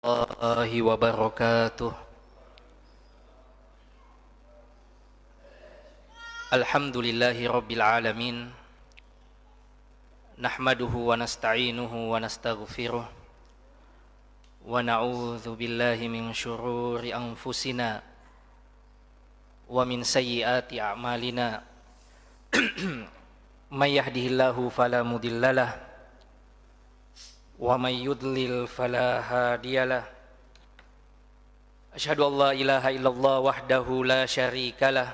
warahmatullahi wabarakatuh. Alhamdulillahi rabbil alamin. Nahmaduhu wa nasta'inuhu wa nastaghfiruh. Wa na'udzu billahi min syururi anfusina wa min sayyiati a'malina. May yahdihillahu fala mudhillalah wa may yudlil fala hadiyalah. Asyhadu an la ilaha illallah wahdahu la syarikalah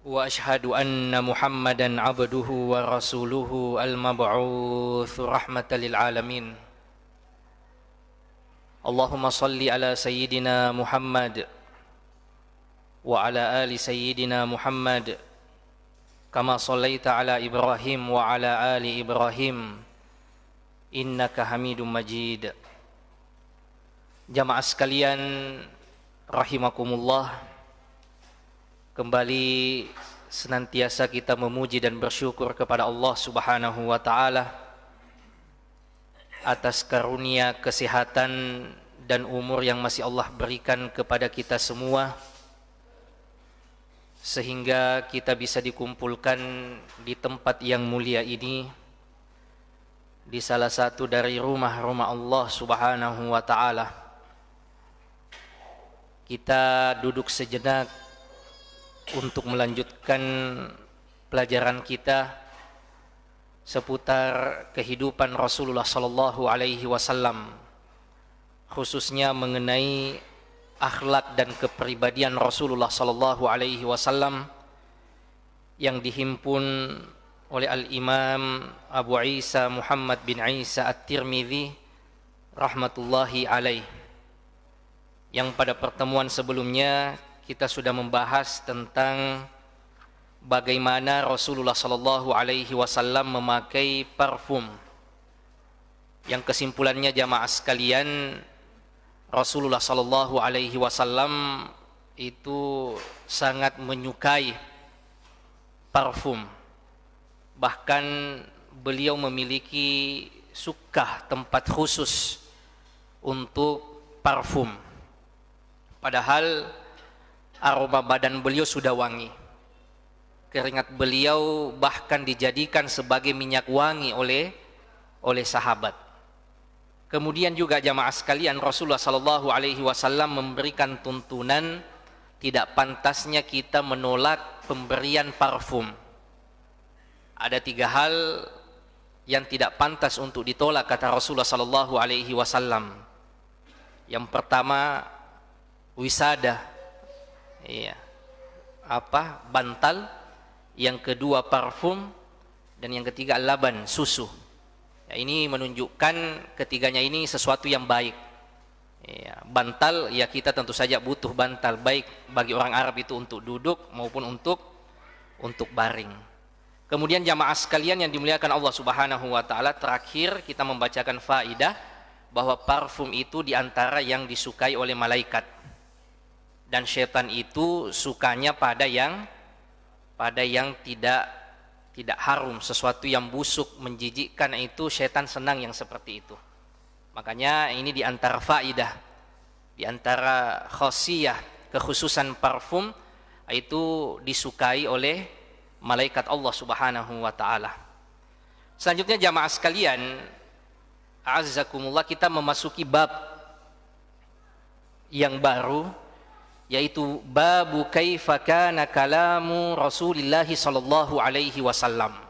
wa asyhadu anna Muhammadan abduhu wa rasuluhu al-mab'uts rahmatan lil alamin. Allahumma salli ala sayyidina Muhammad wa ala ali sayyidina Muhammad kama sallaita ala Ibrahim wa ala ali Ibrahim innaka Hamidum Majid. Jamaah sekalian rahimakumullah, kembali senantiasa kita memuji dan bersyukur kepada Allah Subhanahu wa taala atas karunia kesehatan dan umur yang masih Allah berikan kepada kita semua, sehingga kita bisa dikumpulkan di tempat yang mulia ini, di salah satu dari rumah-rumah Allah Subhanahu wa taala. Kita duduk sejenak untuk melanjutkan pelajaran kita seputar kehidupan Rasulullah sallallahu alaihi wasallam, khususnya mengenai akhlak dan kepribadian Rasulullah sallallahu alaihi wasallam yang dihimpun oleh Al-Imam Abu Isa Muhammad bin Isa At-Tirmidzi rahmatullahi alaih, yang pada pertemuan sebelumnya kita sudah membahas tentang bagaimana Rasulullah sallallahu alaihi wasallam memakai parfum, yang kesimpulannya jamaah sekalian, Rasulullah sallallahu alaihi wasallam itu sangat menyukai parfum. Bahkan beliau memiliki sukah tempat khusus untuk parfum, padahal aroma badan beliau sudah wangi. Keringat beliau bahkan dijadikan sebagai minyak wangi oleh sahabat. Kemudian juga jamaah sekalian, Rasulullah sallallahu alaihi wasallam memberikan tuntunan tidak pantasnya kita menolak pemberian parfum. Ada 3 hal yang tidak pantas untuk ditolak kata Rasulullah sallallahu alaihi wasallam. Yang pertama wisada, bantal. Yang kedua parfum, dan yang ketiga laban, susu. Ini menunjukkan ketiganya ini sesuatu yang baik. Bantal, kita tentu saja butuh bantal, baik bagi orang Arab itu untuk duduk maupun untuk baring. Kemudian jamaah sekalian yang dimuliakan Allah Subhanahu wa taala, terakhir kita membacakan faidah bahwa parfum itu diantara yang disukai oleh malaikat, dan syaitan itu sukanya pada yang tidak harum, sesuatu yang busuk, menjijikkan, itu syaitan senang yang seperti itu. Makanya ini diantara faidah, diantara khasiyah, kekhususan parfum itu disukai oleh malaikat Allah Subhanahu wa taala. Selanjutnya jamaah sekalian, a'azzakumullah, kita memasuki bab yang baru, yaitu babu kaifa kana kalamu Rasulillah sallallahu alaihi wasallam.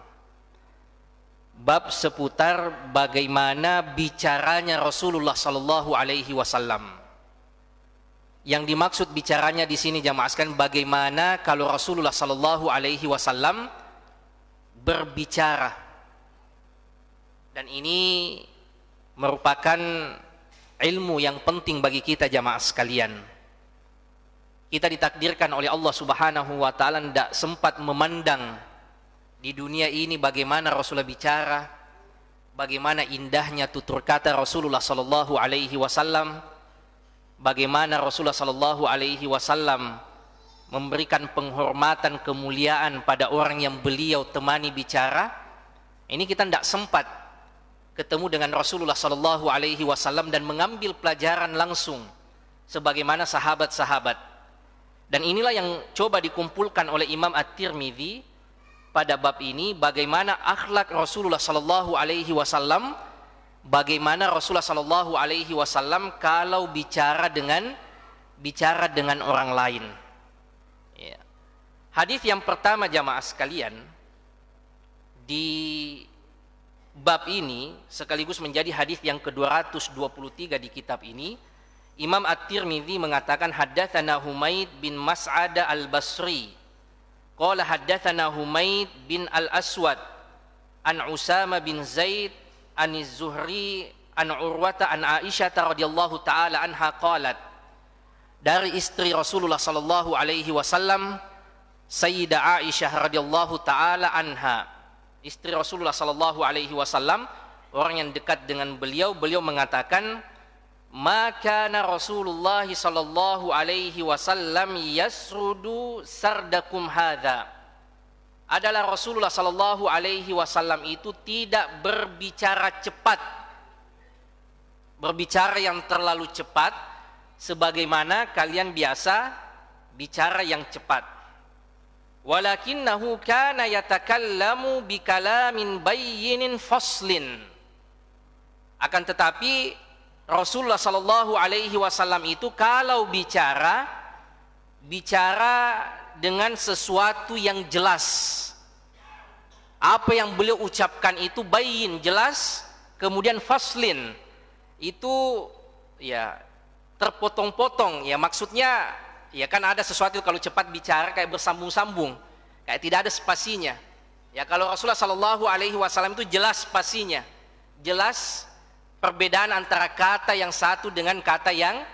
Bab seputar bagaimana bicaranya Rasulullah sallallahu alaihi wasallam. Yang dimaksud bicaranya di sini jamaah sekalian, bagaimana kalau Rasulullah sallallahu alaihi wasallam berbicara. Dan ini merupakan ilmu yang penting bagi kita jamaah sekalian. Kita ditakdirkan oleh Allah Subhanahu wa taala tidak sempat memandang di dunia ini bagaimana Rasulullah bicara, bagaimana indahnya tutur kata Rasulullah sallallahu alaihi wasallam, bagaimana Rasulullah sallallahu alaihi wasallam memberikan penghormatan, kemuliaan pada orang yang beliau temani bicara. Ini kita tidak sempat ketemu dengan Rasulullah sallallahu alaihi wasallam dan mengambil pelajaran langsung sebagaimana sahabat-sahabat. Dan inilah yang coba dikumpulkan oleh Imam At-Tirmidzi pada bab ini, bagaimana akhlak Rasulullah sallallahu alaihi wasallam, bagaimana Rasulullah sallallahu alaihi wasallam kalau bicara dengan orang lain. Ya. Hadis yang pertama jamaah sekalian di bab ini sekaligus menjadi hadis yang ke-223 di kitab ini. Imam At-Tirmidzi mengatakan haddatsana Humaid bin Mas'ad al-Basri qala haddatsana Humaid bin al-Aswad an Usama bin Zaid an Az-Zuhri an Urwata an Aisyah radhiyallahu taala anha qalat, dari istri Rasulullah sallallahu alaihi wasallam Sayyidah Aisyah radhiyallahu taala anha, istri Rasulullah sallallahu alaihi wasallam, orang yang dekat dengan beliau mengatakan, maka Rasulullah sallallahu alaihi wasallam yasrudu sardakum hadza, adalah Rasulullah sallallahu alaihi wasallam itu tidak berbicara cepat, berbicara yang terlalu cepat sebagaimana kalian biasa bicara yang cepat. Walakinnahu kana yatakallamu bikalamin bayyinin faslin, akan tetapi Rasulullah sallallahu alaihi wasallam itu kalau bicara dengan sesuatu yang jelas. Apa yang beliau ucapkan itu bayyin, jelas, kemudian faslin itu ya terpotong-potong, ya maksudnya ya kan ada sesuatu kalau cepat bicara kayak bersambung-sambung, kayak tidak ada spasinya. Ya kalau Rasulullah sallallahu alaihi wasallam itu jelas spasinya, jelas perbedaan antara kata yang satu dengan kata yang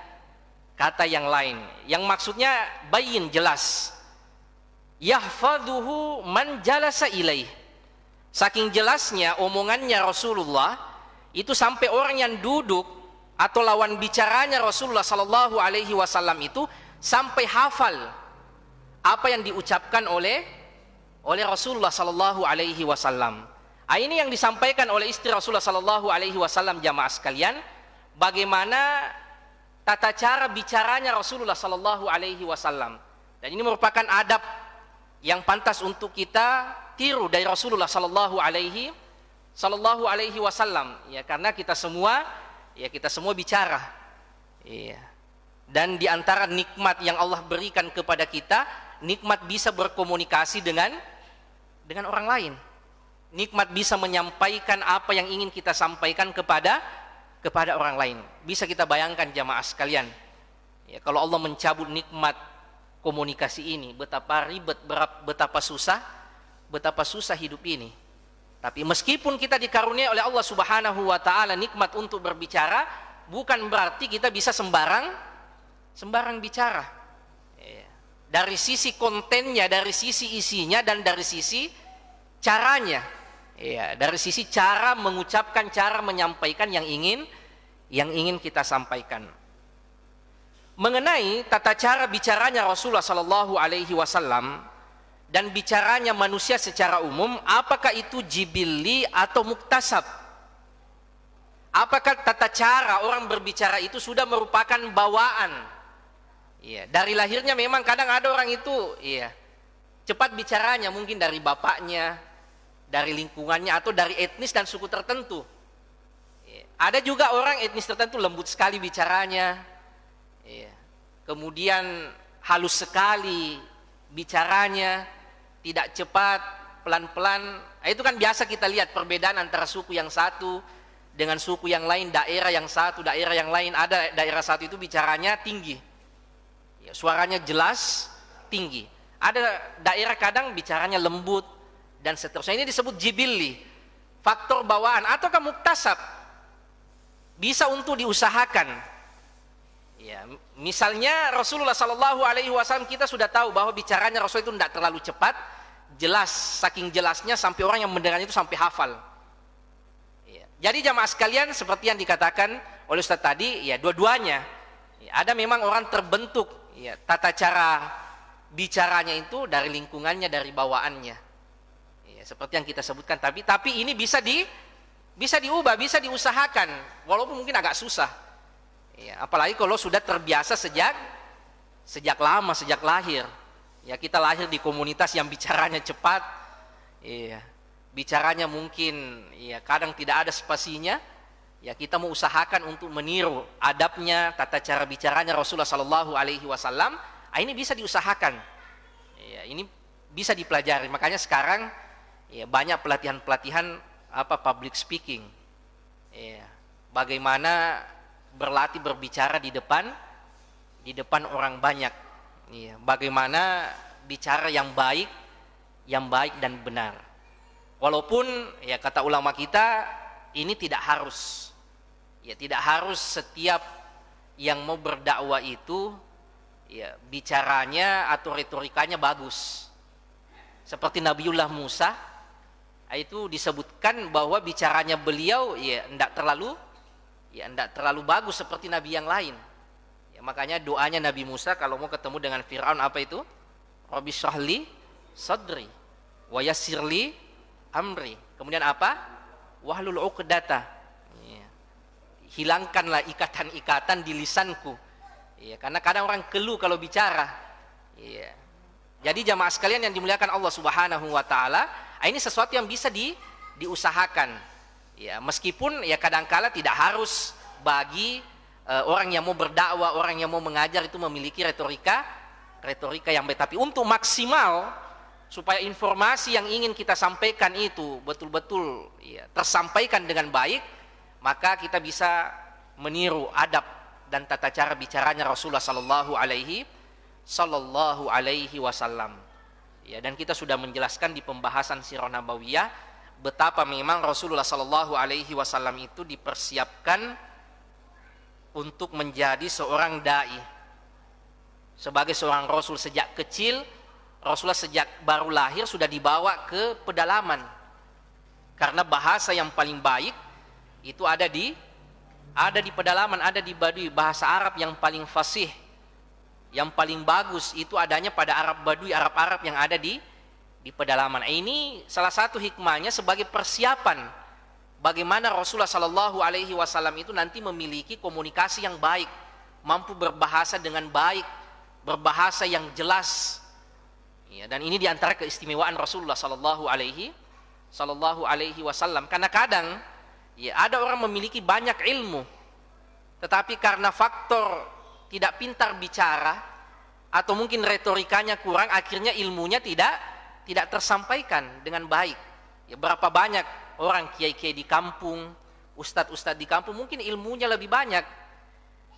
lain, yang maksudnya bayin, jelas. Yahfaduhu man jalasa ilaih, saking jelasnya omongannya Rasulullah itu sampai orang yang duduk atau lawan bicaranya Rasulullah sallallahu alaihi wasallam itu sampai hafal apa yang diucapkan oleh Rasulullah sallallahu alaihi wasallam. Ini yang disampaikan oleh istri Rasulullah sallallahu alaihi wasallam jamaah sekalian, bagaimana tata cara bicaranya Rasulullah sallallahu alaihi wasallam. Dan ini merupakan adab yang pantas untuk kita tiru dari Rasulullah sallallahu alaihi wasallam. Ya, karena kita semua bicara. Iya. Dan di antara nikmat yang Allah berikan kepada kita, nikmat bisa berkomunikasi dengan orang lain. Nikmat bisa menyampaikan apa yang ingin kita sampaikan kepada orang lain. Bisa kita bayangkan jamaah sekalian, ya, kalau Allah mencabut nikmat komunikasi ini, betapa ribet, betapa susah hidup ini. Tapi meskipun kita dikaruniai oleh Allah Subhanahu wa taala nikmat untuk berbicara, bukan berarti kita bisa sembarang bicara. Ya. Dari sisi kontennya, dari sisi isinya, dan dari sisi caranya. Ya, dari sisi cara mengucapkan, cara menyampaikan yang ingin kita sampaikan. Mengenai tata cara bicaranya Rasulullah sallallahu alaihi wasallam dan bicaranya manusia secara umum, apakah itu jibilli atau muktasab? Apakah tata cara orang berbicara itu sudah merupakan bawaan? Ya, dari lahirnya memang kadang ada orang itu cepat bicaranya, mungkin dari bapaknya, dari lingkungannya, atau dari etnis dan suku tertentu. Ada juga orang etnis tertentu lembut sekali bicaranya, kemudian halus sekali bicaranya, tidak cepat, pelan-pelan. Itu kan biasa kita lihat perbedaan antara suku yang satu dengan suku yang lain, daerah yang satu, daerah yang lain. Ada daerah satu itu bicaranya tinggi, suaranya jelas, tinggi. Ada daerah kadang bicaranya lembut, dan seterusnya. Ini disebut jibilli, faktor bawaan, ataukah muktasab, bisa untuk diusahakan. Ya, misalnya Rasulullah sallallahu alaihi wasallam, kita sudah tahu bahwa bicaranya Rasul itu tidak terlalu cepat, jelas, saking jelasnya sampai orang yang mendengarnya itu sampai hafal. Ya. Jadi jamaah sekalian, seperti yang dikatakan oleh Ustaz tadi, ya dua-duanya. Ya, ada memang orang terbentuk, ya, tata cara bicaranya itu dari lingkungannya, dari bawaannya. Seperti yang kita sebutkan, tapi ini bisa Bisa diubah, bisa diusahakan, walaupun mungkin agak susah. Ya, apalagi kalau sudah terbiasa sejak lama, sejak lahir. Ya, kita lahir di komunitas yang bicaranya cepat. Ya, bicaranya mungkin ya kadang tidak ada spasinya. Ya, kita mau usahakan untuk meniru adabnya, tata cara bicaranya Rasulullah Sallallahu Alaihi Wasallam. Ini bisa diusahakan. Ya, ini bisa dipelajari. Makanya sekarang ya banyak pelatihan-pelatihan public speaking. Ya, bagaimana berlatih berbicara di depan orang banyak. Ya, bagaimana bicara yang baik dan benar. Walaupun ya kata ulama kita ini tidak harus. Ya, tidak harus setiap yang mau berdakwah itu ya bicaranya atau retorikanya bagus. Seperti Nabiullah Musa, itu disebutkan bahwa bicaranya beliau ya tidak terlalu bagus seperti nabi yang lain. Ya, makanya doanya Nabi Musa kalau mau ketemu dengan Fir'aun apa itu? Rabbi shrahli sadri wa yassirli amri. Kemudian apa? Wahlul 'uqdata. Ya. Hilangkanlah ikatan-ikatan di lisanku. Ya, karena kadang orang keluh kalau bicara. Ya. Jadi jamaah sekalian yang dimuliakan Allah Subhanahu wa taala, ini sesuatu yang bisa diusahakan. Ya, meskipun ya kadangkala tidak harus bagi orang yang mau berdakwah, orang yang mau mengajar itu memiliki retorika yang baik. Tapi untuk maksimal supaya informasi yang ingin kita sampaikan itu betul-betul ya, tersampaikan dengan baik, maka kita bisa meniru adab dan tata cara bicaranya Rasulullah Sallallahu Alaihi Wasallam. Ya, dan kita sudah menjelaskan di pembahasan Sirah Nabawiyah betapa memang Rasulullah Sallallahu Alaihi Wasallam itu dipersiapkan untuk menjadi seorang dai. Sebagai seorang Rasul sejak kecil, Rasulullah sejak baru lahir sudah dibawa ke pedalaman. Karena bahasa yang paling baik itu ada di pedalaman, ada di Baduy. Bahasa Arab yang paling fasih, yang paling bagus itu adanya pada Arab Baduy, Arab yang ada di pedalaman. Ini salah satu hikmahnya sebagai persiapan bagaimana Rasulullah Sallallahu Alaihi Wasallam itu nanti memiliki komunikasi yang baik, mampu berbahasa dengan baik, berbahasa yang jelas. Ya, dan ini diantara keistimewaan Rasulullah Sallallahu Alaihi Wasallam. Karena kadang ya ada orang memiliki banyak ilmu, tetapi karena faktor tidak pintar bicara atau mungkin retorikanya kurang, akhirnya ilmunya tidak tersampaikan dengan baik. Ya, berapa banyak orang kiai-kiai di kampung, ustadz-ustadz di kampung mungkin ilmunya lebih banyak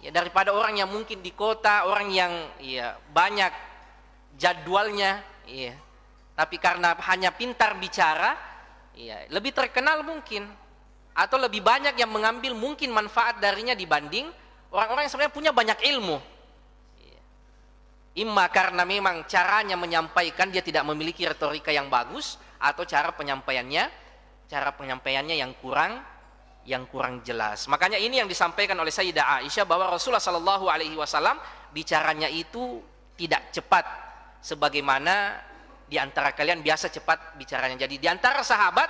ya daripada orang yang mungkin di kota, orang yang ya banyak jadwalnya ya. Tapi karena hanya pintar bicara ya lebih terkenal mungkin, atau lebih banyak yang mengambil mungkin manfaat darinya dibanding orang-orang yang sebenarnya punya banyak ilmu. Imma karena memang caranya menyampaikan dia tidak memiliki retorika yang bagus, atau cara penyampaiannya yang kurang jelas. Makanya ini yang disampaikan oleh Sayyidah Aisyah bahwa Rasulullah Sallallahu Alaihi Wasallam bicaranya itu tidak cepat sebagaimana di antara kalian biasa cepat bicaranya. Jadi di antara sahabat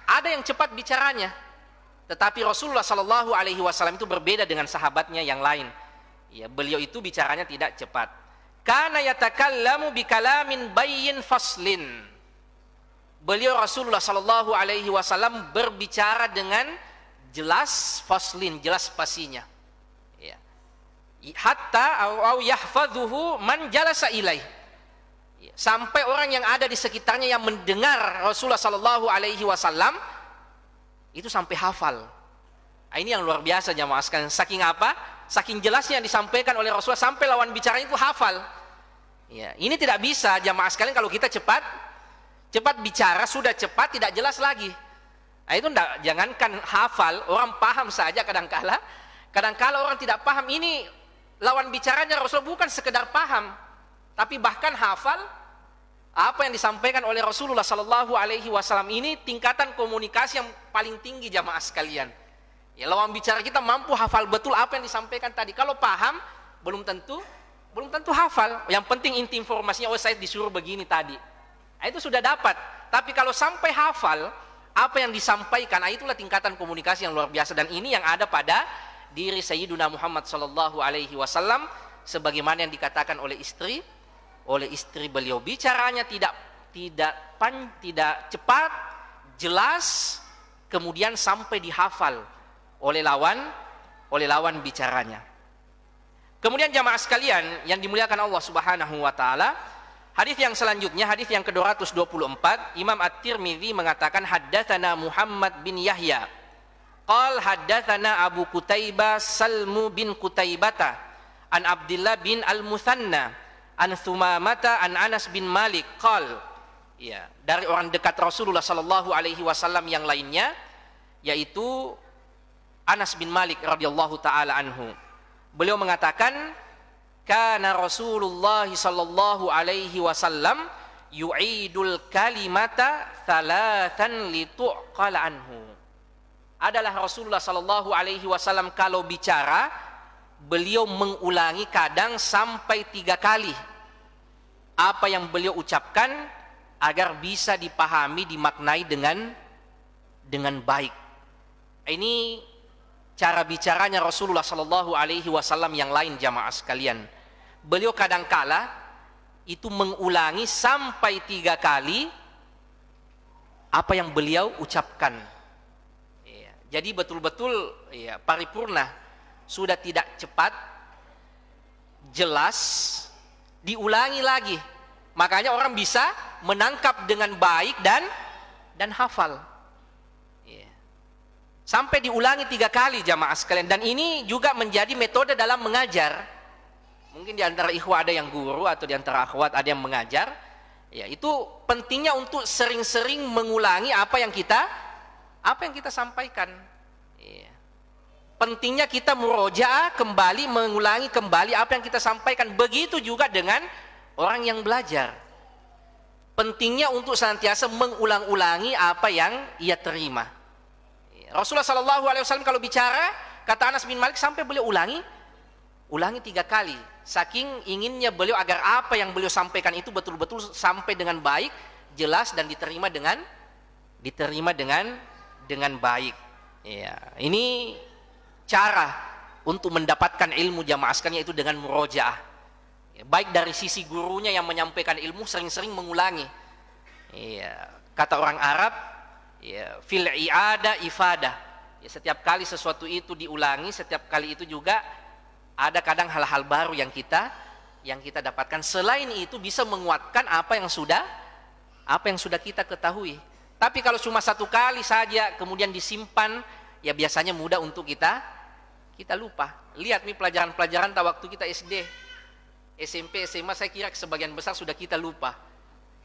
ada yang cepat bicaranya, tetapi Rasulullah Sallallahu Alaihi Wasallam itu berbeda dengan sahabatnya yang lain. Ya, beliau itu bicaranya tidak cepat. Kana yatakallamu bikalamin bayyin faslin. Beliau Rasulullah Sallallahu Alaihi Wasallam berbicara dengan jelas faslin, jelas spasinya. Ya. Hatta au yahfadhuhu man jalasa ilaih. Ya. Sampai orang yang ada di sekitarnya yang mendengar Rasulullah Sallallahu Alaihi Wasallam itu sampai hafal. Nah, ini yang luar biasa jamaah sekalian. Saking apa? Saking jelasnya yang disampaikan oleh Rasulullah sampai lawan bicaranya itu hafal. Ya, ini tidak bisa jamaah sekalian kalau kita cepat bicara, sudah cepat tidak jelas lagi. Nah, itu jangankan hafal, orang paham saja kadangkala orang tidak paham. Ini lawan bicaranya Rasulullah bukan sekedar paham, tapi bahkan hafal apa yang disampaikan oleh Rasulullah Sallallahu Alaihi Wasallam. Ini tingkatan komunikasi yang paling tinggi jamaah sekalian. Ya, lawan bicara kita mampu hafal betul apa yang disampaikan tadi. Kalau paham belum tentu hafal. Yang penting inti informasinya, oh saya disuruh begini tadi. Nah, itu sudah dapat. Tapi kalau sampai hafal, apa yang disampaikan. Itulah tingkatan komunikasi yang luar biasa, dan ini yang ada pada diri Sayyiduna Muhammad sallallahu alaihi wasallam, sebagaimana yang dikatakan oleh istri beliau. Bicaranya tidak cepat, jelas, kemudian sampai dihafal oleh lawan bicaranya. Kemudian jamaah sekalian yang dimuliakan Allah Subhanahu wa taala, hadis yang selanjutnya, hadis yang ke-224, Imam At-Tirmidzi mengatakan haddatsana Muhammad bin Yahya qal haddatsana Abu Qutaibah Salmu bin Qutaibata an Abdullah bin Al-Muthanna an Thumamata an Anas bin Malik qal, ya, dari orang dekat Rasulullah sallallahu alaihi wasallam yang lainnya, yaitu Anas bin Malik radhiyallahu taala anhu. Beliau mengatakan, kana Rasulullah sallallahu alaihi wasallam yu'idul kalimata thalathan lituqala anhu. Adalah Rasulullah sallallahu alaihi wasallam kalau bicara, beliau mengulangi kadang sampai 3 kali apa yang beliau ucapkan agar bisa dipahami, dimaknai dengan baik. Ini cara bicaranya Rasulullah sallallahu alaihi wasallam yang lain, jamaah sekalian. Beliau kadangkala itu mengulangi sampai 3 kali apa yang beliau ucapkan. Ya, jadi betul-betul, ya, paripurna, sudah tidak cepat, jelas, diulangi lagi. Makanya orang bisa menangkap dengan baik dan hafal. Sampai diulangi 3 kali jamaah sekalian. Dan ini juga menjadi metode dalam mengajar. Mungkin di antara ikhwah ada yang guru, atau di antara akhwat ada yang mengajar. Ya, itu pentingnya untuk sering-sering mengulangi apa yang kita sampaikan. Ya. Pentingnya kita murojaah kembali, mengulangi kembali apa yang kita sampaikan. Begitu juga dengan orang yang belajar. Pentingnya untuk senantiasa mengulang-ulangi apa yang ia terima. Rasulullah sallallahu alaihi wasallam kalau bicara, kata Anas bin Malik, sampai beliau ulangi 3 kali, saking inginnya beliau agar apa yang beliau sampaikan itu betul-betul sampai dengan baik, jelas, dan diterima dengan baik. Ya, ini cara untuk mendapatkan ilmu jamaah sekalian, yaitu dengan murojaah. Ya, baik dari sisi gurunya yang menyampaikan ilmu, sering-sering mengulangi. Ya, kata orang Arab, ya, fil i'ada ifadah. Ya, setiap kali sesuatu itu diulangi, setiap kali itu juga ada kadang hal-hal baru yang kita dapatkan. Selain itu bisa menguatkan apa yang sudah kita ketahui. Tapi kalau cuma 1 kali saja kemudian disimpan, ya biasanya mudah untuk kita lupa. Lihat nih pelajaran-pelajaran waktu kita SD, SMP, SMA, saya kira sebagian besar sudah kita lupa.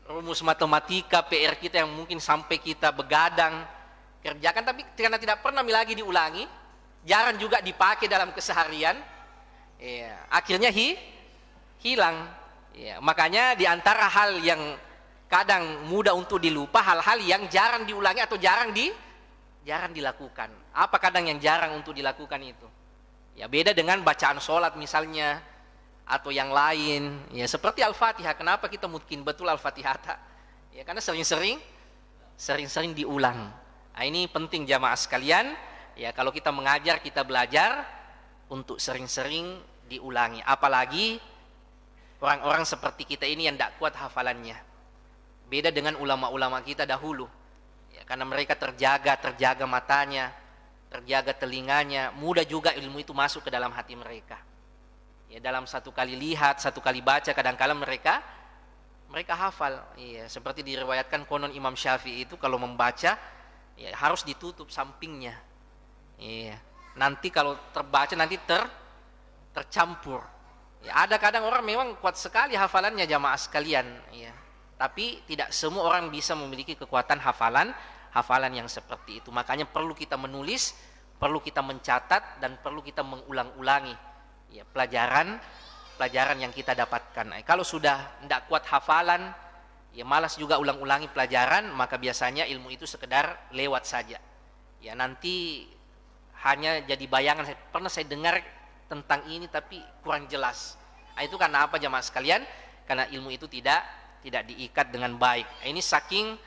Rumus matematika, PR kita yang mungkin sampai kita begadang kerjakan, tapi karena tidak pernah lagi diulangi, jarang juga dipakai dalam keseharian, ya, akhirnya hilang. Ya, makanya diantara hal yang kadang mudah untuk dilupa, hal-hal yang jarang diulangi atau jarang dilakukan. Apa kadang yang jarang untuk dilakukan itu? Ya, beda dengan bacaan sholat misalnya, atau yang lain, ya, seperti Al-Fatihah. Kenapa kita mungkin betul Al-Fatihah? Ya, karena sering-sering diulang. Nah, ini penting jamaah sekalian. Ya, kalau kita mengajar, kita belajar untuk sering-sering diulangi. Apalagi orang-orang seperti kita ini yang tidak kuat hafalannya. Beda dengan ulama-ulama kita dahulu. Ya, karena mereka terjaga matanya, terjaga telinganya, mudah juga ilmu itu masuk ke dalam hati mereka. Ya, dalam 1 kali lihat, 1 kali baca, kadang-kala mereka hafal. Ya, seperti diriwayatkan konon Imam Syafi'i itu kalau membaca, ya, harus ditutup sampingnya. Ya, nanti kalau terbaca nanti tercampur. Ya, ada kadang orang memang kuat sekali hafalannya jamaah sekalian. Ya, tapi tidak semua orang bisa memiliki kekuatan hafalan yang seperti itu. Makanya perlu kita menulis, perlu kita mencatat, dan perlu kita mengulang-ulangi, ya, pelajaran yang kita dapatkan. Kalau sudah tidak kuat hafalan, ya malas juga ulang-ulangi pelajaran, maka biasanya ilmu itu sekedar lewat saja. Ya, nanti hanya jadi bayangan. Pernah saya dengar tentang ini tapi kurang jelas. Itu karena apa jamaah sekalian? Karena ilmu itu tidak diikat dengan baik. Ini saking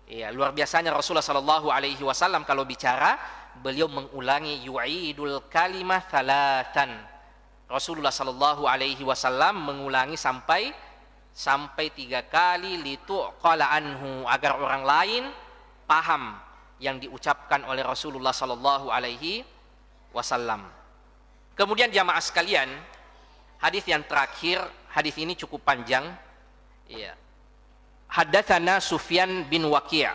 Ya, luar biasanya Rasulullah sallallahu alaihi wasallam kalau bicara, beliau mengulangi yu'idul kalimah thalathan. Rasulullah sallallahu alaihi wasallam mengulangi sampai 3 kali lituqala anhu, agar orang lain paham yang diucapkan oleh Rasulullah sallallahu alaihi wasallam. Kemudian jamaah sekalian, hadis yang terakhir, hadis ini cukup panjang. Ya. Haddatsana Sufyan bin Waqi'.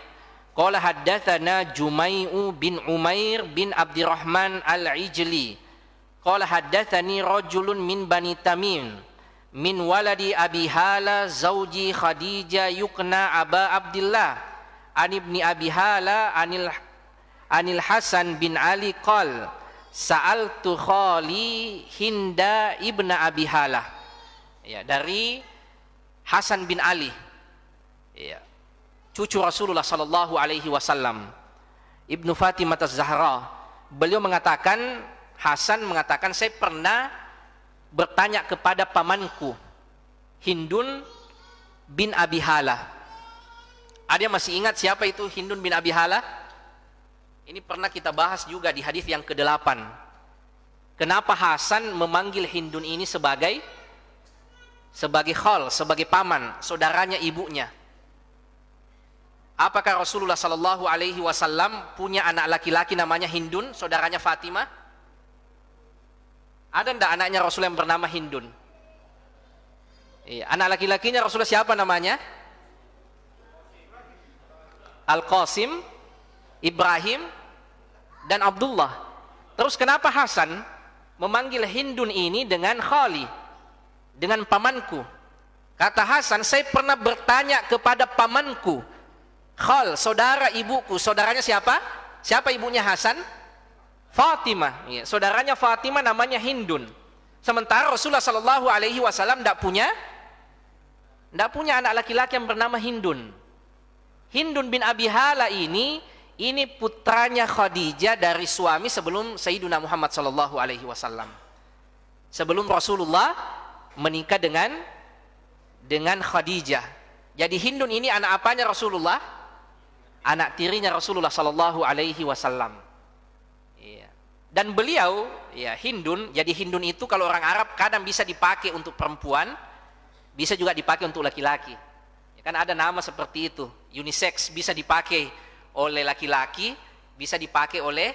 Qala haddatsana Jumai'u bin Umair bin Abdurrahman al-Ijli. Qala haddatsani rajulun min Bani Tamim min waladi Abi Hala zauji Khadijah yukna Aba Abdullah an ibni Abi Hala anil Hasan bin Ali qala sa'altu khali Hinda ibna Abi Hala. Ya, dari Hasan bin Ali, ya, cucu Rasulullah sallallahu alaihi wasallam, Ibnu Fatimah Az-Zahra. Beliau mengatakan, Hasan mengatakan, saya pernah bertanya kepada pamanku Hindun bin Abi Hala. Ada yang masih ingat siapa itu Hindun bin Abi Hala? Ini pernah kita bahas juga di hadis yang ke-8. Kenapa Hasan memanggil Hindun ini sebagai khal, sebagai paman, saudaranya ibunya? Apakah Rasulullah sallallahu alaihi wasallam punya anak laki-laki namanya Hindun, saudaranya Fatimah? Ada enggak anaknya Rasul yang bernama Hindun? Iya, anak laki-lakinya Rasulullah siapa namanya? Al-Qasim, Ibrahim, dan Abdullah. Terus kenapa Hasan memanggil Hindun ini dengan khali, dengan pamanku? Kata Hasan, saya pernah bertanya kepada pamanku, khal, saudara ibuku. Saudaranya siapa? Siapa ibunya Hasan? Fatimah. Ya, saudaranya Fatimah namanya Hindun. Sementara Rasulullah sallallahu alaihi wasallam tidak punya anak laki-laki yang bernama Hindun. Hindun bin Abi Hala ini putranya Khadijah dari suami sebelum Sayyidina Muhammad sallallahu alaihi wasallam. Sebelum Rasulullah menikah dengan Khadijah. Jadi Hindun ini anak apanya Rasulullah? Anak tirinya Rasulullah sallallahu alaihi wasallam. Iya. Dan beliau, ya, Hindun, jadi Hindun itu kalau orang Arab kadang bisa dipakai untuk perempuan, bisa juga dipakai untuk laki-laki. Ya, kan ada nama seperti itu, unisex, bisa dipakai oleh laki-laki, bisa dipakai oleh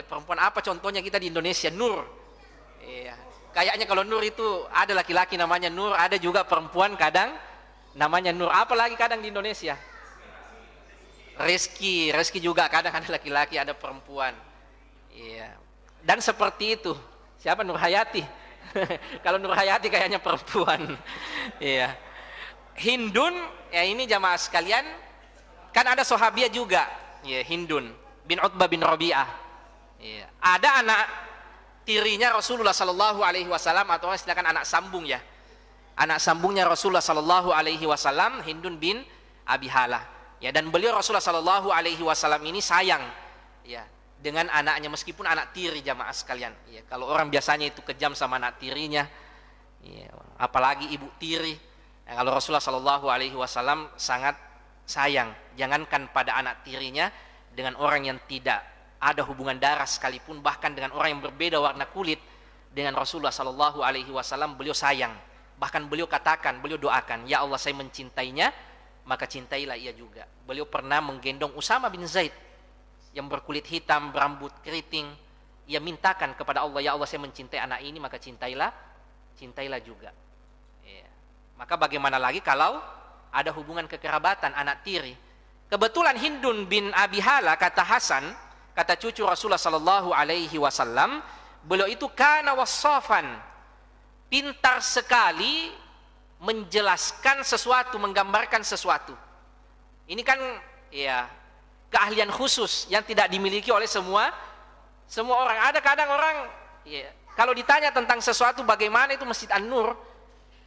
perempuan. Apa contohnya kita di Indonesia? Nur. Iya. Kayaknya kalau Nur itu ada laki-laki namanya Nur, ada juga perempuan kadang namanya Nur. Apa lagi kadang di Indonesia? Rizki juga kadang ada laki-laki, ada perempuan. Iya. Dan seperti itu. Siapa? Nur Hayati. Kalau Nur Hayati kayaknya perempuan. Iya. Hindun, ya ini jamaah sekalian, kan ada sahabiah juga, ya, Hindun bin Utbah bin Rabi'ah. Ya. Ada anak tirinya Rasulullah sallallahu alaihi wasallam, atau istilahkan anak sambung, ya. Anak sambungnya Rasulullah sallallahu alaihi wasallam, Hindun bin Abi Hala. Ya, dan beliau Rasulullah sallallahu alaihi wasallam ini sayang, ya, dengan anaknya meskipun anak tiri, jamaah sekalian. Ya, kalau orang biasanya itu kejam sama anak tirinya, ya, apalagi ibu tiri. Ya, kalau Rasulullah sallallahu alaihi wasallam sangat sayang, jangankan pada anak tirinya, dengan orang yang tidak ada hubungan darah sekalipun, bahkan dengan orang yang berbeda warna kulit dengan Rasulullah sallallahu alaihi wasallam, beliau sayang. Bahkan beliau katakan, beliau doakan, ya Allah, saya mencintainya, maka cintailah ia juga. Beliau pernah menggendong Usama bin Zaid yang berkulit hitam, berambut keriting. Ia mintakan kepada Allah, ya Allah, saya mencintai anak ini, maka cintailah juga. Ya. Maka bagaimana lagi kalau ada hubungan kekerabatan anak tiri? Kebetulan Hindun bin Abi Hala, kata Hasan, kata cucu Rasulullah sallallahu alaihi wasallam, beliau itu kana wassafan, pintar sekali menjelaskan sesuatu, menggambarkan sesuatu. Ini kan, ya, keahlian khusus yang tidak dimiliki oleh semua orang. Ada kadang orang, ya, kalau ditanya tentang sesuatu, bagaimana itu Masjid An-Nur,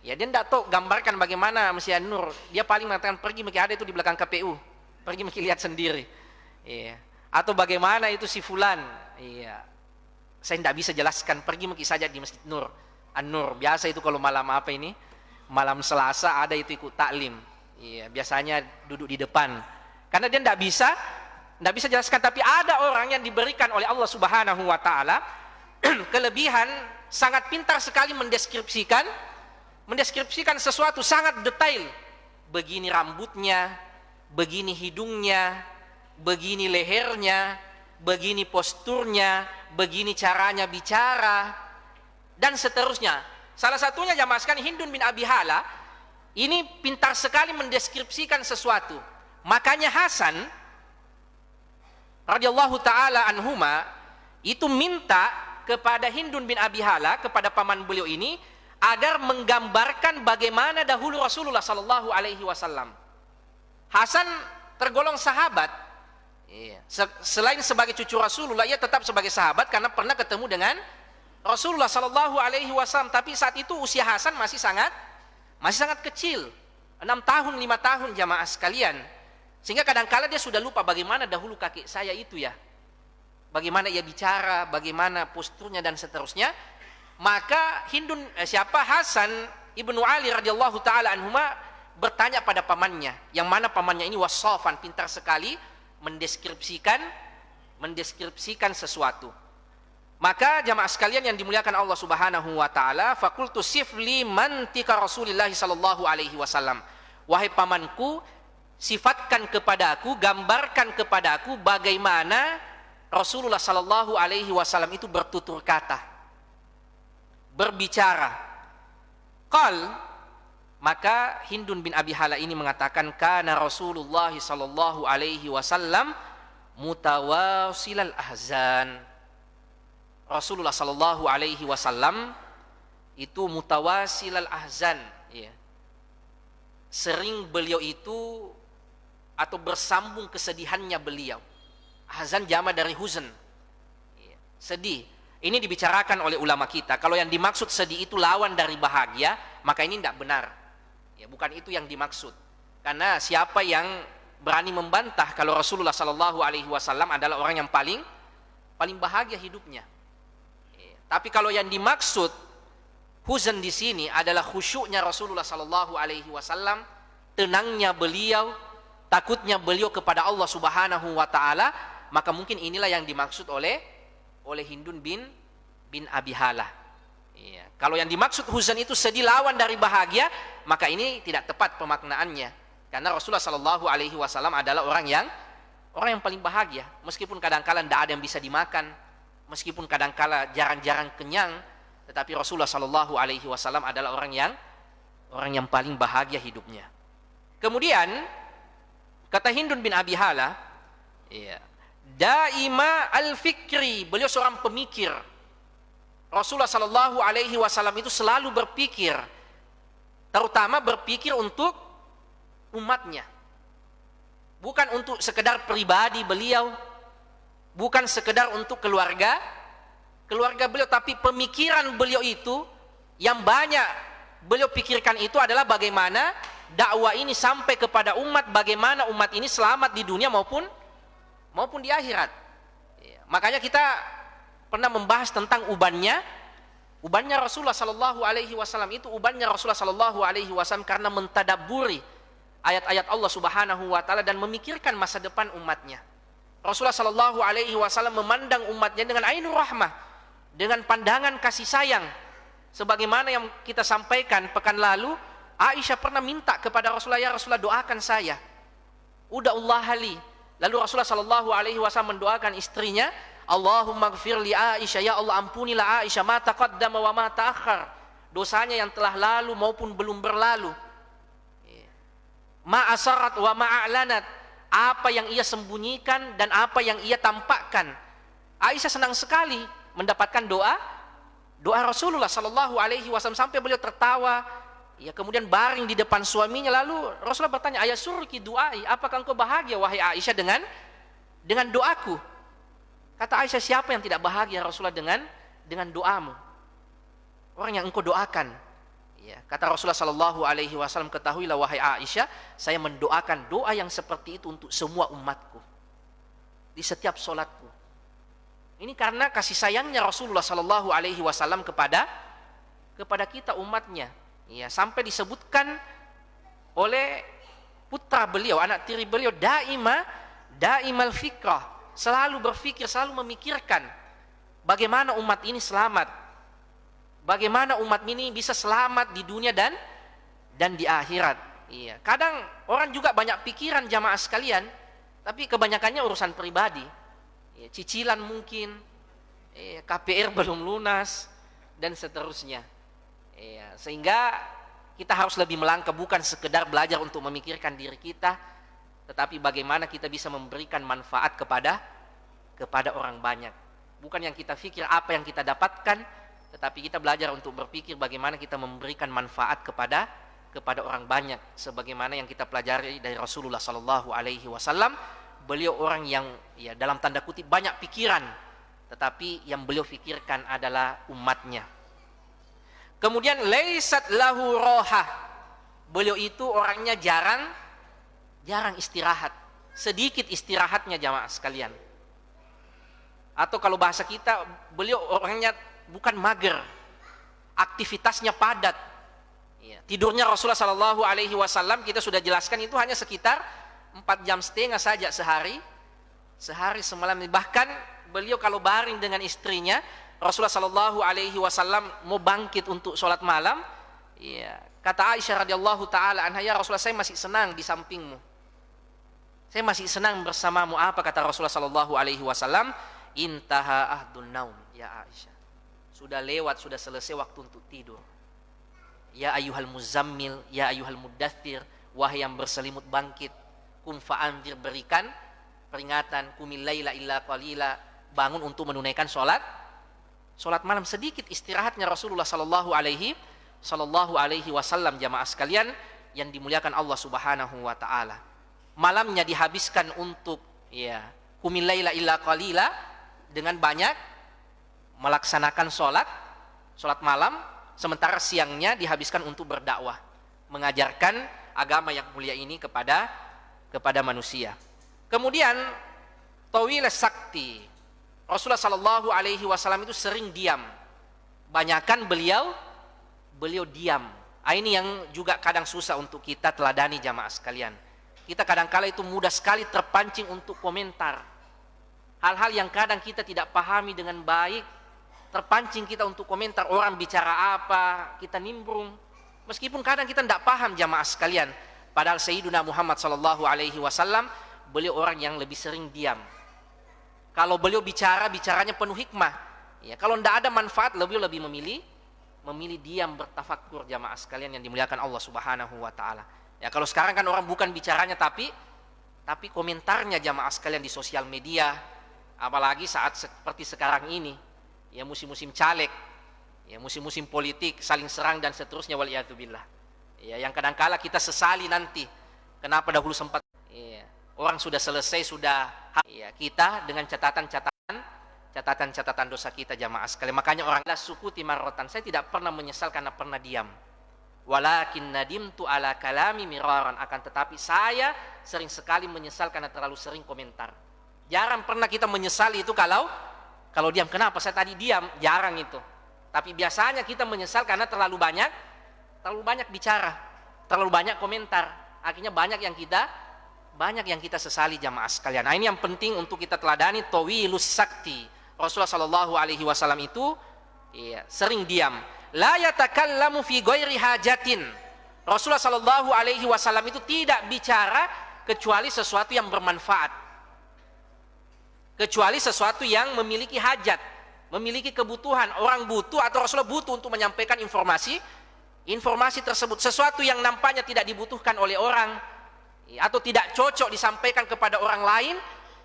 ya, dia tidak tahu gambarkan bagaimana Masjid An-Nur. Dia paling mengatakan, pergi mungkin ada itu di belakang KPU, pergi mungkin lihat sendiri, ya. Atau bagaimana itu si fulan, ya, saya tidak bisa jelaskan, pergi mungkin saja di Masjid Nur An-Nur. Biasa itu kalau malam apa ini, malam Selasa ada itu ikut taklim, ya, biasanya duduk di depan, Karena dia tidak bisa jelaskan. Tapi ada orang yang diberikan oleh Allah Subhanahu wa taala kelebihan, sangat pintar sekali mendeskripsikan sesuatu sangat detail. Begini rambutnya, begini hidungnya, begini lehernya, begini posturnya, begini caranya bicara, dan seterusnya. Salah satunya jamaah sekalian, Hindun bin Abi Hala ini pintar sekali mendeskripsikan sesuatu. Makanya Hasan radhiyallahu taala anhuma itu minta kepada Hindun bin Abi Hala, kepada paman beliau ini, agar menggambarkan bagaimana dahulu Rasulullah sallallahu alaihi wasallam. Hasan tergolong sahabat. Selain sebagai cucu Rasulullah, ia tetap sebagai sahabat karena pernah ketemu dengan Rasulullah sallallahu alaihi wasallam. Tapi saat itu usia Hasan masih sangat kecil, 6 tahun 5 tahun jamaah sekalian. Sehingga kadang-kala dia sudah lupa bagaimana dahulu kakek saya itu ya, bagaimana ia bicara, bagaimana posturnya dan seterusnya. Maka Hasan ibnu Ali radhiyallahu taala anhuma bertanya pada pamannya, yang mana pamannya ini wasofan, pintar sekali mendeskripsikan sesuatu. Maka jamaah sekalian yang dimuliakan Allah Subhanahu wa taala, faqultu sifli mantika Rasulillah sallallahu alaihi wasallam. Wahai pamanku, sifatkan kepadaku, gambarkan kepadaku bagaimana Rasulullah sallallahu alaihi wasallam itu bertutur kata, berbicara. Maka Hindun bin Abi Hala ini mengatakan, kana Rasulullah sallallahu alaihi wasallam mutawasilal ahzan. Rasulullah sallallahu alaihi wasallam itu mutawasilal ahzan, ya. Sering beliau itu atau bersambung kesedihannya beliau. Ahzan jama dari huzn, ya, sedih. Ini dibicarakan oleh ulama kita. Kalau yang dimaksud sedih itu lawan dari bahagia, maka ini tidak benar. Ya, bukan itu yang dimaksud. Karena siapa yang berani membantah kalau Rasulullah sallallahu alaihi wasallam adalah orang yang paling bahagia hidupnya. Tapi kalau yang dimaksud huzn di sini adalah khusyuknya Rasulullah sallallahu alaihi wasallam, tenangnya beliau, takutnya beliau kepada Allah Subhanahu wa taala, maka mungkin inilah yang dimaksud oleh Hindun bin Abi Hala. Iya. Kalau yang dimaksud huzn itu sedih lawan dari bahagia, maka ini tidak tepat pemaknaannya. Karena Rasulullah sallallahu alaihi wasallam adalah orang yang paling bahagia, meskipun kadang-kala tidak ada yang bisa dimakan, meskipun kadang-kala jarang-jarang kenyang, tetapi Rasulullah sallallahu alaihi wasallam adalah orang yang paling bahagia hidupnya. Kemudian kata Hindun bin Abi Hala, ya, daima al-fikri, beliau seorang pemikir. Rasulullah sallallahu alaihi wasallam itu selalu berpikir, terutama berpikir untuk umatnya. Bukan untuk sekedar pribadi beliau, bukan sekedar untuk keluarga beliau, tapi pemikiran beliau itu yang banyak beliau pikirkan itu adalah bagaimana dakwah ini sampai kepada umat, bagaimana umat ini selamat di dunia maupun di akhirat. Ya, makanya kita pernah membahas tentang ubannya Rasulullah sallallahu alaihi wasallam itu, ubannya Rasulullah sallallahu alaihi wasallam karena mentadabburi ayat-ayat Allah Subhanahu wa taala dan memikirkan masa depan umatnya. Rasulullah sallallahu alaihi wasallam memandang umatnya dengan ainur rahmah, dengan pandangan kasih sayang. Sebagaimana yang kita sampaikan pekan lalu, Aisyah pernah minta kepada Rasulullah, ya Rasulullah doakan saya, uda'ullah li. Lalu Rasulullah sallallahu alaihi wasallam mendoakan istrinya, Allahumma gfir li Aisyah, ya Allah ampunilah Aisyah, ma taqaddama wa ma ta'akhkhar, dosanya yang telah lalu maupun belum berlalu, ma asarat wa ma a'lanat, apa yang ia sembunyikan dan apa yang ia tampakkan. Aisyah senang sekali mendapatkan doa Rasulullah sallallahu alaihi wasallam sampai beliau tertawa. Ya, kemudian baring di depan suaminya, lalu Rasulullah bertanya, ayasurki du'ai, apakah engkau bahagia wahai Aisyah dengan doaku? Kata Aisyah, siapa yang tidak bahagia Rasulullah dengan doamu, orang yang engkau doakan? Ya, kata Rasulullah sallallahu alaihi wasallam, ketahuilah wahai Aisyah, saya mendoakan doa yang seperti itu untuk semua umatku di setiap solatku. Ini karena kasih sayangnya Rasulullah sallallahu alaihi wasallam kepada kita umatnya. Ya, sampai disebutkan oleh putra beliau, anak tiri beliau daimal fikrah, selalu berpikir, selalu memikirkan bagaimana umat ini selamat, bagaimana umat ini bisa selamat di dunia dan di akhirat. Iya, kadang orang juga banyak pikiran jamaah sekalian, tapi kebanyakannya urusan pribadi. Iya, cicilan mungkin, iya, KPR belum lunas dan seterusnya. Iya, sehingga kita harus lebih melangkah, bukan sekedar belajar untuk memikirkan diri kita, tetapi bagaimana kita bisa memberikan manfaat kepada orang banyak. Bukan yang kita pikir apa yang kita dapatkan, tetapi kita belajar untuk berpikir bagaimana kita memberikan manfaat kepada orang banyak, sebagaimana yang kita pelajari dari Rasulullah Sallallahu Alaihi Wasallam. Beliau orang yang ya dalam tanda kutip banyak pikiran, tetapi yang beliau pikirkan adalah umatnya. Kemudian laisat lahu rohah, beliau itu orangnya jarang istirahat, sedikit istirahatnya jamaah sekalian. Atau kalau bahasa kita, beliau orangnya bukan mager, aktivitasnya padat. Ya, tidurnya Rasulullah Sallallahu Alaihi Wasallam kita sudah jelaskan itu hanya sekitar 4,5 jam saja sehari semalam. Bahkan beliau kalau baring dengan istrinya, Rasulullah Sallallahu Alaihi Wasallam mau bangkit untuk sholat malam, ya, kata Aisyah radhiyallahu taala anha, ya Rasulullah, saya masih senang di sampingmu, saya masih senang bersamamu. Apa kata Rasulullah Sallallahu Alaihi Wasallam? Intaha ahdun naum ya Aisyah, sudah lewat, sudah selesai waktu untuk tidur. Ya ayyuhal muzammil, ya ayyuhal muddathir, wahai yang berselimut bangkit, kum fa'anzir, berikan peringatan, kumil laila illa qalila, bangun untuk menunaikan sholat malam. Sedikit istirahatnya Rasulullah sallallahu alaihi wasallam jamaah sekalian yang dimuliakan Allah Subhanahu wa taala. Malamnya dihabiskan untuk ya kumil laila illa qalila, dengan banyak melaksanakan sholat malam, sementara siangnya dihabiskan untuk berdakwah, mengajarkan agama yang mulia ini kepada manusia. Kemudian tawil sakti, Rasulullah Sallallahu Alaihi Wasallam itu sering diam, banyakan beliau diam. Ini yang juga kadang susah untuk kita teladani jamaah sekalian. Kita kadang-kala itu mudah sekali terpancing untuk komentar hal-hal yang kadang kita tidak pahami dengan baik. Terpancing kita untuk komentar orang bicara apa, kita nimbrung, meskipun kadang kita tidak paham jamaah sekalian. Padahal Sayyiduna Muhammad Sallallahu Alaihi Wasallam beliau orang yang lebih sering diam. Kalau beliau bicaranya penuh hikmah. Ya, kalau tidak ada manfaat, beliau lebih memilih diam, bertafakkur jamaah sekalian yang dimuliakan Allah Subhanahu Wa Taala. Ya, kalau sekarang kan orang bukan bicaranya tapi komentarnya jamaah sekalian di sosial media, apalagi saat seperti sekarang ini. Ya, musim-musim caleg, ya musim-musim politik, saling serang dan seterusnya, waliyadzubillah. Ya, yang kadangkala kita sesali nanti, kenapa dahulu sempat ya, orang sudah selesai, ya, kita dengan catatan dosa kita jamaah sekalian. Makanya orang la sukuti marrotan, saya tidak pernah menyesal karena pernah diam. Walakin nadimtu ala kalami miraran, akan tetapi saya sering sekali menyesal karena terlalu sering komentar. Jarang pernah kita menyesali itu kalau diam. Kenapa saya tadi diam? Jarang itu. Tapi biasanya kita menyesal karena terlalu banyak bicara, terlalu banyak komentar. Akhirnya banyak yang kita sesali jamaah sekalian. Nah, ini yang penting untuk kita teladani, tawilus sakti. Rasulullah Shallallahu Alaihi Wasallam itu ya, sering diam. La yatakallamu fi ghairi hajatin. Rasulullah Shallallahu Alaihi Wasallam itu tidak bicara kecuali sesuatu yang bermanfaat, kecuali sesuatu yang memiliki hajat, memiliki kebutuhan. Orang butuh atau Rasulullah butuh untuk menyampaikan informasi tersebut, sesuatu yang nampaknya tidak dibutuhkan oleh orang atau tidak cocok disampaikan kepada orang lain,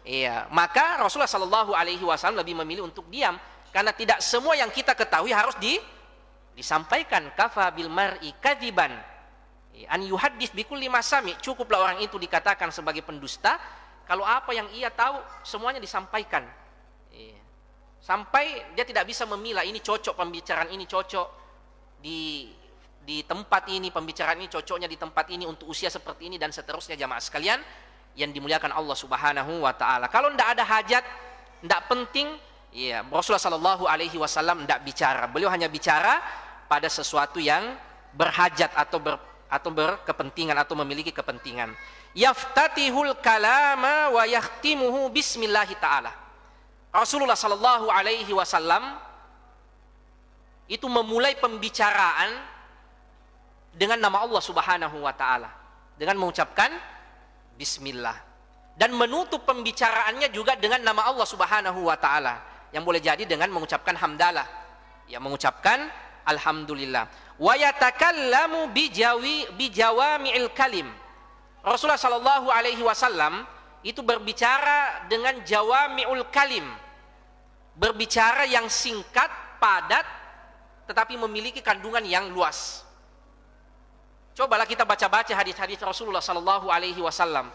ya, maka Rasulullah Shallallahu Alaihi Wasallam lebih memilih untuk diam, karena tidak semua yang kita ketahui harus disampaikan. Kafa bil mar'i kadziban an yuhaddits bikulli ma sami. Cukuplah orang itu dikatakan sebagai pendusta kalau apa yang ia tahu semuanya disampaikan, sampai dia tidak bisa memilah, ini cocok pembicaraan ini cocok di tempat ini, pembicaraan ini cocoknya di tempat ini untuk usia seperti ini dan seterusnya jamaah sekalian yang dimuliakan Allah Subhanahu wa taala. Kalau tidak ada hajat, tidak penting, ya, Rasulullah Shallallahu Alaihi Wasallam tidak bicara. Beliau hanya bicara pada sesuatu yang berhajat atau berkepentingan atau memiliki kepentingan. Yaftatihul kalama wa yahtimuhu bismillah ta'ala. Rasulullah sallallahu alaihi wasallam itu memulai pembicaraan dengan nama Allah Subhanahu wa taala, dengan mengucapkan bismillah, dan menutup pembicaraannya juga dengan nama Allah Subhanahu wa taala, yang boleh jadi dengan mengucapkan hamdalah, ya, mengucapkan alhamdulillah. Wa yatakallamu bijawami'il kalim. Rasulullah sallallahu alaihi wasallam itu berbicara dengan jawami'ul kalim, berbicara yang singkat, padat, tetapi memiliki kandungan yang luas. Cobalah kita baca-baca hadis-hadis Rasulullah sallallahu alaihi wasallam.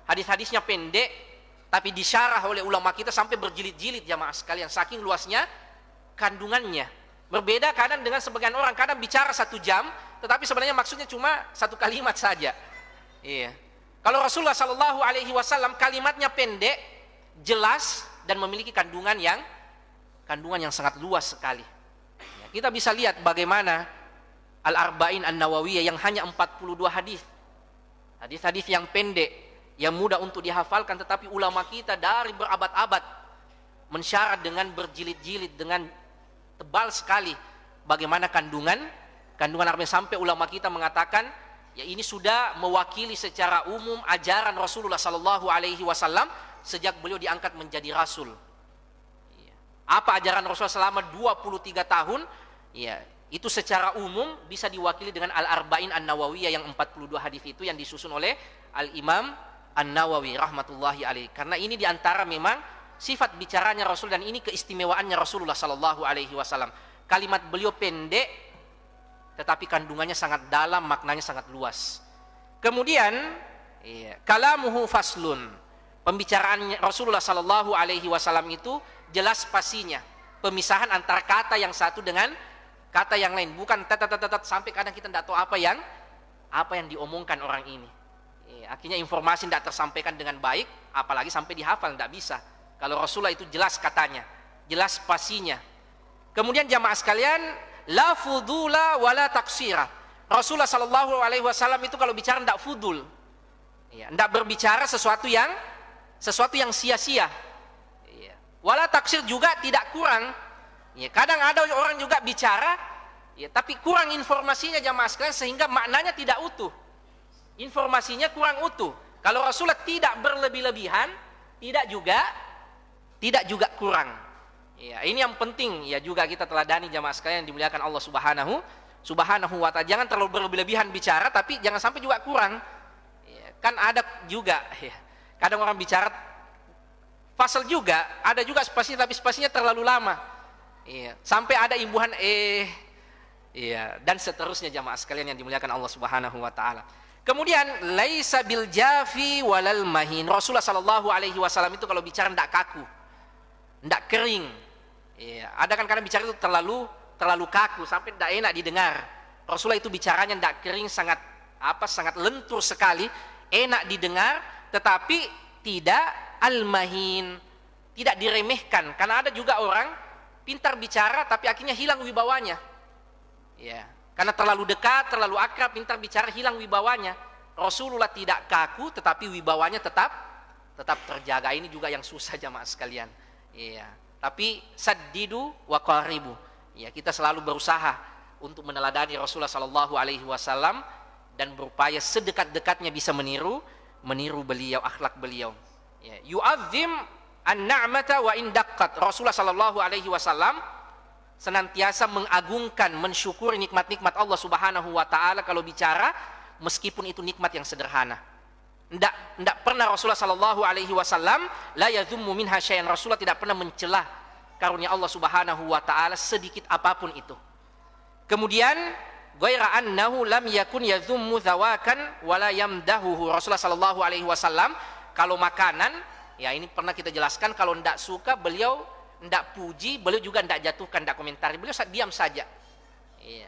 Hadis-hadisnya pendek, tapi disyarah oleh ulama kita sampai berjilid-jilid, jamaah sekalian, saking luasnya kandungannya. Berbeda kadang dengan sebagian orang, kadang bicara 1 jam, tetapi sebenarnya maksudnya cuma 1 kalimat saja. Iya. Kalau Rasulullah sallallahu alaihi wasallam kalimatnya pendek, jelas, dan memiliki kandungan yang sangat luas sekali. Ya, kita bisa lihat bagaimana Al-Arba'in An-Nawawiyah yang hanya 42 hadis. Hadis-hadis yang pendek, yang mudah untuk dihafalkan, tetapi ulama kita dari berabad-abad mensyarat dengan berjilid-jilid, dengan tebal sekali bagaimana kandungan Arba'in, sampai ulama kita mengatakan, ya, ini sudah mewakili secara umum ajaran Rasulullah sallallahu alaihi wasallam sejak beliau diangkat menjadi rasul. Apa ajaran Rasulullah selama 23 tahun? Ya, itu secara umum bisa diwakili dengan Al-Arba'in An-Nawawiyah yang 42 hadis itu yang disusun oleh Al-Imam An-Nawawi rahmatullahi alaihi. Karena ini diantara memang sifat bicaranya Rasul, dan ini keistimewaannya Rasulullah sallallahu alaihi wasallam. Kalimat beliau pendek, tetapi kandungannya sangat dalam, maknanya sangat luas. Kemudian, kalamuhu faslun. Pembicaraan Rasulullah sallallahu alaihi wasallam itu jelas pastinya. Pemisahan antara kata yang satu dengan kata yang lain, bukan tat sampai kadang kita tidak tahu apa yang diomongkan orang ini. Akhirnya informasi tidak tersampaikan dengan baik, apalagi sampai dihafal, tidak bisa. Kalau Rasulullah itu jelas katanya, jelas pastinya. Kemudian jamaah sekalian, la fudula wala taksira. Rasulullah sallallahu alaihi wasallam itu kalau bicara tidak fudul, tidak berbicara sesuatu yang sia-sia. Wala taksir juga tidak kurang. Kadang ada orang juga bicara, tapi kurang informasinya jamaah sekalian, sehingga maknanya tidak utuh. Informasinya kurang utuh. Kalau Rasulullah tidak berlebih-lebihan, tidak juga kurang. Ini yang penting ya, juga kita teladani jamaah sekalian yang dimuliakan Allah Subhanahu wa ta'ala. Jangan terlalu berlebih-lebihan bicara, tapi jangan sampai juga kurang. Kan ada juga kadang orang bicara fasal juga, ada juga spasinya, tapi spasinya terlalu lama. Sampai ada imbuhan dan seterusnya jamaah sekalian yang dimuliakan Allah Subhanahu wa ta'ala. Kemudian laisa bil jafi walal mahin. Rasulullah sallallahu alaihi wasallam itu kalau bicara tidak kaku, tidak kering. Ada kan kadang bicara itu terlalu kaku sampai tidak enak didengar. Rasulullah itu bicaranya tidak kering, sangat lentur sekali, enak didengar, tetapi tidak al-mahin, tidak diremehkan. Karena ada juga orang pintar bicara tapi akhirnya hilang wibawanya. Karena terlalu dekat, terlalu akrab, pintar bicara, hilang wibawanya. Rasulullah tidak kaku, tetapi wibawanya tetap terjaga. Ini juga yang susah jamaah sekalian. Tapi saddidu wa qaribu. Kita selalu berusaha untuk meneladani Rasulullah sallallahu alaihi wasallam dan berupaya sedekat-dekatnya bisa meniru beliau, akhlak beliau. Yu'azzim an-na'mata wa in daqqat. Rasulullah sallallahu alaihi wasallam senantiasa mengagungkan, mensyukuri nikmat-nikmat Allah Subhanahu wa taala kalau bicara, meskipun itu nikmat yang sederhana. Tidak pernah Rasulullah sallallahu alaihi wasallam la yadhummu minha syai'an. Rasulullah tidak pernah mencela karunia Allah Subhanahu wa taala sedikit apapun itu. Kemudian ghaira annahu lam yakun yadhummu zawakan wala yamdahuhu. Rasulullah sallallahu alaihi wasallam kalau makanan, ini pernah kita jelaskan, kalau tidak suka beliau tidak puji, beliau juga tidak jatuhkan, tidak komentari, beliau diam saja.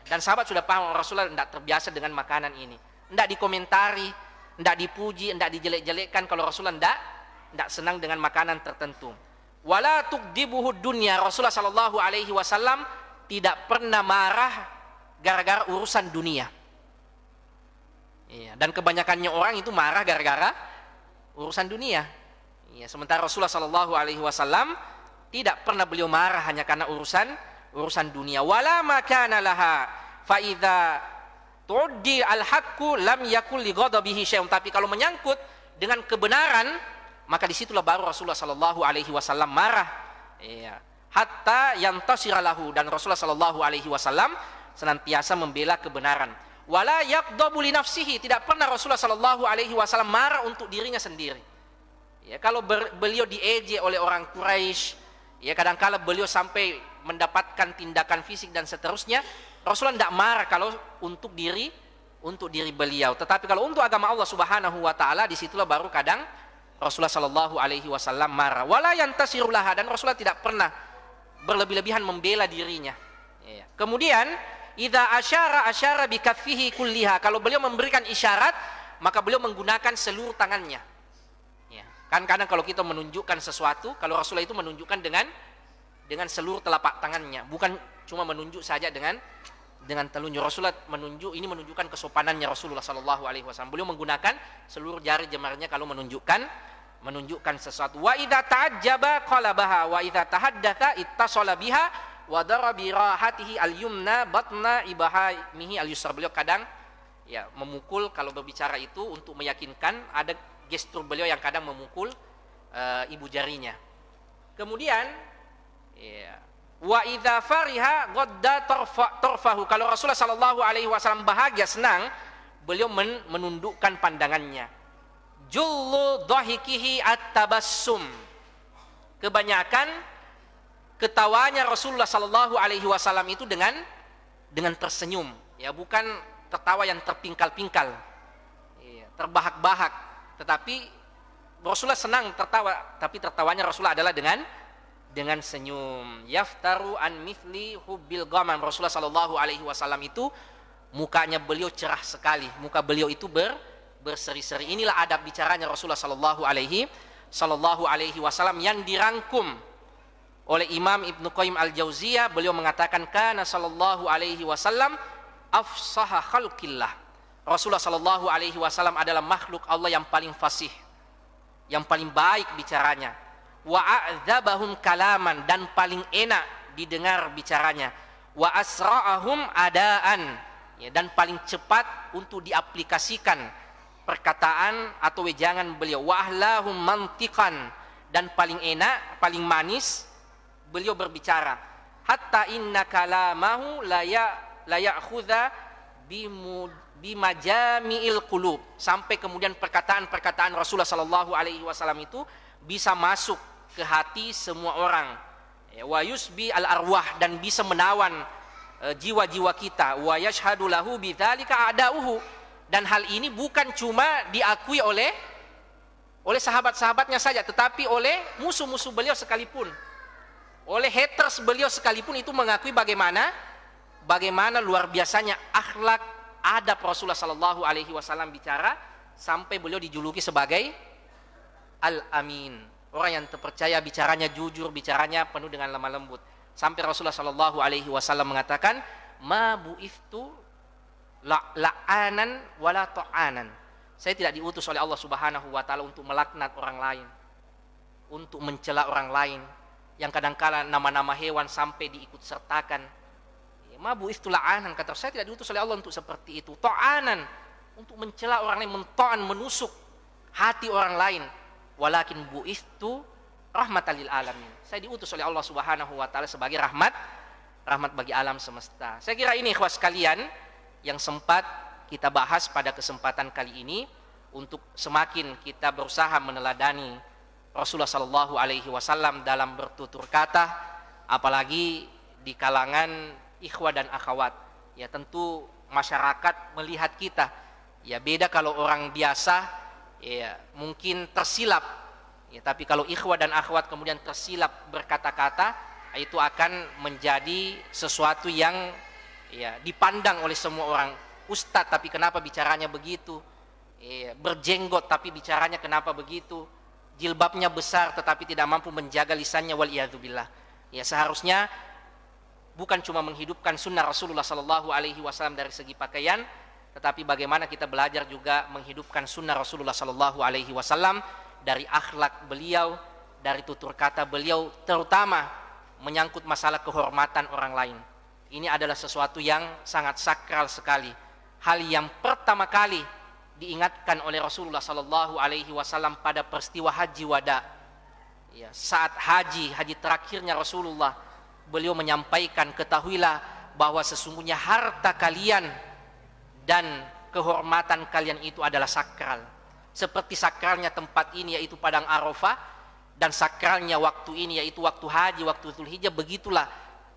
Dan sahabat sudah paham Rasulullah tidak terbiasa dengan makanan ini, tidak dikomentari, tidak dipuji, tidak dijelek-jelekkan. Kalau Rasulullah tidak senang dengan makanan tertentu. Wala tuqdibuhu dunya. Rasulullah sallallahu alaihi wasallam tidak pernah marah gara-gara urusan dunia. Iya, dan kebanyakannya orang itu marah gara-gara urusan dunia. Iya, sementara Rasulullah Shallallahu Alaihi Wasallam tidak pernah beliau marah hanya karena urusan dunia. Wala makana laha fa idza tu'di al-haqqu lam yakul li ghadabihi syai'un. Tapi kalau menyangkut dengan kebenaran, maka disitulah baru Rasulullah Shallallahu Alaihi Wasallam marah. Iya. Hatta yantasira lahu, dan Rasulullah Shallallahu Alaihi Wasallam senantiasa membela kebenaran. Wala yaqdabu li nafsihi, tidak pernah Rasulullah Shallallahu Alaihi Wasallam marah untuk dirinya sendiri. Ya, kalau beliau diejek oleh orang Quraisy, ya kadang-kala beliau sampai mendapatkan tindakan fisik dan seterusnya, Rasulullah tidak marah kalau untuk diri beliau. Tetapi kalau untuk agama Allah Subhanahu wa taala, disitulah baru kadang Rasulullah Shallallahu Alaihi Wasallam marah. Wala yantasiru laha, dan Rasulullah tidak pernah berlebih-lebihan membela dirinya. Ya. Kemudian idza asyara bikaffihi kulliha, kalau beliau memberikan isyarat, maka beliau menggunakan seluruh tangannya. Ya. Kan kadang kalau kita menunjukkan sesuatu, kalau Rasulullah itu menunjukkan dengan seluruh telapak tangannya, bukan cuma menunjuk saja dengan telunjuk. Rasulullah menunjukkan kesopanannya Rasulullah Shallallahu Alaihi Wasallam. Beliau menggunakan seluruh jari jemarinya kalau menunjukkan sesuatu. Wa idza ta'ajjaba qalabaha wa idza tahaddatsa ittasala biha wa daraba bi rahatihi al-yumna batna ibahamihi al-yusra. Beliau kadang ya memukul kalau berbicara itu untuk meyakinkan, ada gestur beliau yang kadang memukul ibu jarinya. Kemudian ya, wa idza fariha ghadda tarfahu, kalau Rasulullah sallallahu alaihi wasallam bahagia senang, beliau menundukkan pandangannya. Jullu dhahikihi at-tabassum, kebanyakan ketawanya Rasulullah sallallahu alaihi wasallam itu dengan tersenyum, ya bukan tertawa yang terpingkal-pingkal, ya, terbahak-bahak, tetapi Rasulullah senang tertawa, tapi tertawanya Rasulullah adalah dengan senyum. Yaftaru an mithli hubbil ghamam, Rasulullah sallallahu alaihi wasallam itu mukanya beliau cerah sekali, muka beliau itu berseri-seri. Inilah adab bicaranya Rasulullah sallallahu alaihi wasallam yang dirangkum oleh Imam Ibnu Qayyim Al-Jauziyah. Beliau mengatakan kana sallallahu alaihi wasallam afsaha khalqillah, Rasulullah sallallahu alaihi wasallam adalah makhluk Allah yang paling fasih, yang paling baik bicaranya. Wa a'dzabahum kalaman, dan paling enak didengar bicaranya. Wa asra'ahum adaan, ya, dan paling cepat untuk diaplikasikan perkataan atau wejangan beliau. Wa ahlahum mantiqan, dan paling enak, paling manis beliau berbicara. Hatta inna kalamahu la ya'khudha bimajami'il qulub, sampai kemudian perkataan-perkataan Rasulullah sallallahu alaihi wasallam itu bisa masuk ke hati semua orang. Wa yusbi al arwah, dan bisa menawan jiwa-jiwa kita. Wa yashhadu lahu bidzalika a'da'uhu, dan hal ini bukan cuma diakui oleh sahabat-sahabatnya saja, tetapi oleh musuh-musuh beliau sekalipun, oleh haters beliau sekalipun itu mengakui bagaimana luar biasanya akhlak adab Rasulullah sallallahu alaihi wasallam bicara, sampai beliau dijuluki sebagai Al-Amin, orang yang terpercaya, bicaranya jujur, bicaranya penuh dengan lemah lembut. Sampai Rasulullah sallallahu alaihi wasallam mengatakan, ma bu'iftu la'anan wala ta'anan, saya tidak diutus oleh Allah Subhanahu wa taala untuk melaknat orang lain, untuk mencela orang lain, yang kadangkala nama-nama hewan sampai diikut sertakan. Ma bu'iftu la'anan, kata saya tidak diutus oleh Allah untuk seperti itu. Ta'anan, untuk mencela orang lain, mentoan, menusuk hati orang lain. Walakin bu'istu rahmatan lil alamin, saya diutus oleh Allah Subhanahu wa taala sebagai rahmat bagi alam semesta. Saya kira ini ikhwas sekalian yang sempat kita bahas pada kesempatan kali ini, untuk semakin kita berusaha meneladani Rasulullah sallallahu alaihi wasallam dalam bertutur kata, apalagi di kalangan ikhwah dan akhwat. Ya tentu masyarakat melihat kita, ya beda kalau orang biasa ya mungkin tersilap, ya, tapi kalau ikhwah dan akhwat kemudian tersilap berkata-kata, itu akan menjadi sesuatu yang ya dipandang oleh semua orang. Ustadz tapi kenapa bicaranya begitu, ya, berjenggot tapi bicaranya kenapa begitu, jilbabnya besar tetapi tidak mampu menjaga lisannya, waliyadzubillah. Ya seharusnya bukan cuma menghidupkan sunnah Rasulullah sallallahu alaihi wasallam dari segi pakaian, tetapi bagaimana kita belajar juga menghidupkan sunnah Rasulullah sallallahu alaihi wasallam dari akhlak beliau, dari tutur kata beliau, terutama menyangkut masalah kehormatan orang lain. Ini adalah sesuatu yang sangat sakral sekali. Hal yang pertama kali diingatkan oleh Rasulullah sallallahu alaihi wasallam pada peristiwa haji wada. Ya, saat haji terakhirnya Rasulullah, beliau menyampaikan, ketahuilah bahwa sesungguhnya harta kalian dan kehormatan kalian itu adalah sakral. Seperti sakralnya tempat ini yaitu Padang Arafah, dan sakralnya waktu ini yaitu waktu haji, waktu Dzulhijjah, begitulah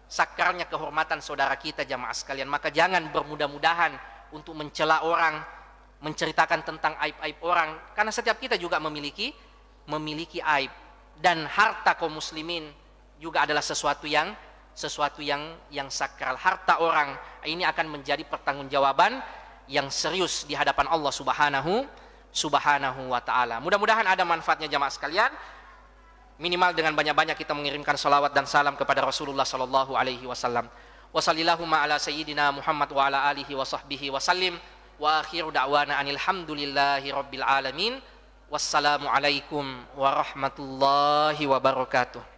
sakralnya kehormatan saudara kita jamaah sekalian. Maka jangan bermudah-mudahan untuk mencela orang, menceritakan tentang aib-aib orang, karena setiap kita juga memiliki aib. Dan harta kaum muslimin juga adalah sesuatu yang sakral. Harta orang ini akan menjadi pertanggungjawaban yang serius di hadapan Allah Subhanahu wa taala. Mudah-mudahan ada manfaatnya jamaah sekalian. Minimal dengan banyak-banyak kita mengirimkan salawat dan salam kepada Rasulullah sallallahu alaihi wasallam. Wa sallallahu ala sayyidina Muhammad wa ala alihi wa sahbihi wa sallim. Wa akhiru da'wana anil hamdulillahi rabbil alamin. Wassalamu alaikum warahmatullahi wabarakatuh.